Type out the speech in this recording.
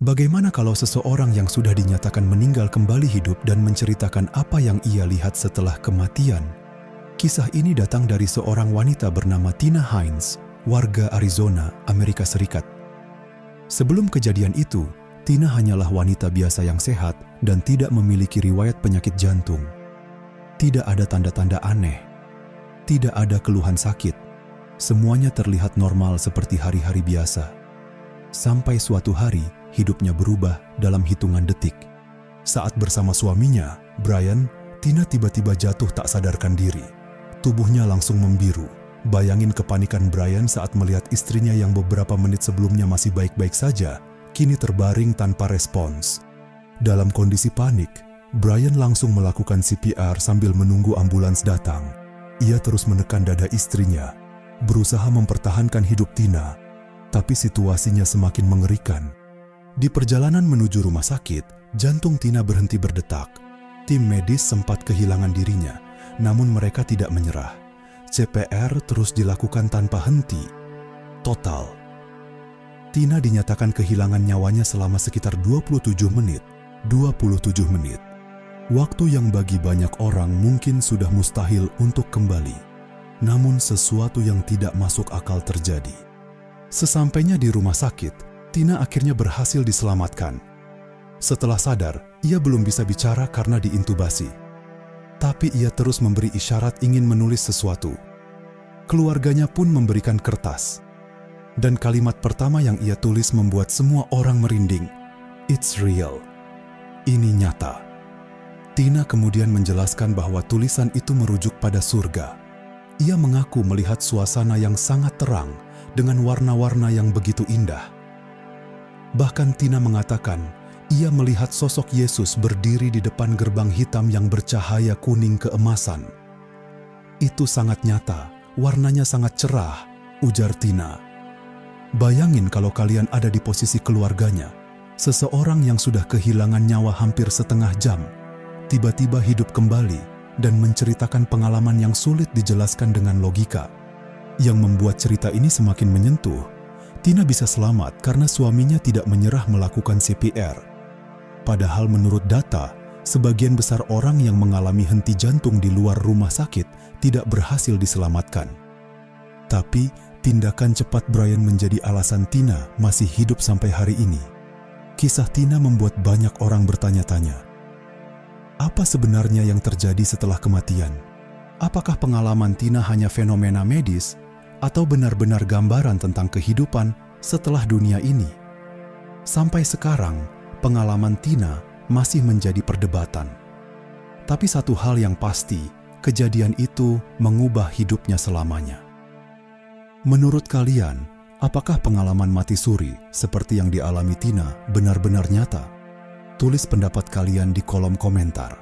Bagaimana kalau seseorang yang sudah dinyatakan meninggal kembali hidup dan menceritakan apa yang ia lihat setelah kematian? Kisah ini datang dari seorang wanita bernama Tina Hines, warga Arizona, Amerika Serikat. Sebelum kejadian itu, Tina hanyalah wanita biasa yang sehat dan tidak memiliki riwayat penyakit jantung. Tidak ada tanda-tanda aneh. Tidak ada keluhan sakit. Semuanya terlihat normal seperti hari-hari biasa. Sampai suatu hari, hidupnya berubah dalam hitungan detik. Saat bersama suaminya, Brian, Tina tiba-tiba jatuh tak sadarkan diri. Tubuhnya langsung membiru. Bayangin kepanikan Brian saat melihat istrinya yang beberapa menit sebelumnya masih baik-baik saja, kini terbaring tanpa respons. Dalam kondisi panik, Brian langsung melakukan CPR sambil menunggu ambulans datang. Ia terus menekan dada istrinya, berusaha mempertahankan hidup Tina, tapi situasinya semakin mengerikan. Di perjalanan menuju rumah sakit, jantung Tina berhenti berdetak. Tim medis sempat kehilangan dirinya, namun mereka tidak menyerah. CPR terus dilakukan tanpa henti. Total. Tina dinyatakan kehilangan nyawanya selama sekitar 27 menit. 27 menit. Waktu yang bagi banyak orang mungkin sudah mustahil untuk kembali. Namun sesuatu yang tidak masuk akal terjadi. Sesampainya di rumah sakit, Tina akhirnya berhasil diselamatkan. Setelah sadar, ia belum bisa bicara karena diintubasi. Tapi ia terus memberi isyarat ingin menulis sesuatu. Keluarganya pun memberikan kertas. Dan kalimat pertama yang ia tulis membuat semua orang merinding. It's real. Ini nyata. Tina kemudian menjelaskan bahwa tulisan itu merujuk pada surga. Ia mengaku melihat suasana yang sangat terang dengan warna-warna yang begitu indah. Bahkan Tina mengatakan, ia melihat sosok Yesus berdiri di depan gerbang hitam yang bercahaya kuning keemasan. Itu sangat nyata, warnanya sangat cerah, ujar Tina. Bayangin kalau kalian ada di posisi keluarganya, seseorang yang sudah kehilangan nyawa hampir setengah jam, tiba-tiba hidup kembali dan menceritakan pengalaman yang sulit dijelaskan dengan logika. Yang membuat cerita ini semakin menyentuh, Tina bisa selamat karena suaminya tidak menyerah melakukan CPR. Padahal menurut data, sebagian besar orang yang mengalami henti jantung di luar rumah sakit tidak berhasil diselamatkan. Tapi, tindakan cepat Brian menjadi alasan Tina masih hidup sampai hari ini. Kisah Tina membuat banyak orang bertanya-tanya. Apa sebenarnya yang terjadi setelah kematian? Apakah pengalaman Tina hanya fenomena medis atau benar-benar gambaran tentang kehidupan setelah dunia ini? Sampai sekarang, pengalaman Tina masih menjadi perdebatan. Tapi satu hal yang pasti, kejadian itu mengubah hidupnya selamanya. Menurut kalian, apakah pengalaman mati suri seperti yang dialami Tina benar-benar nyata? Tulis pendapat kalian di kolom komentar.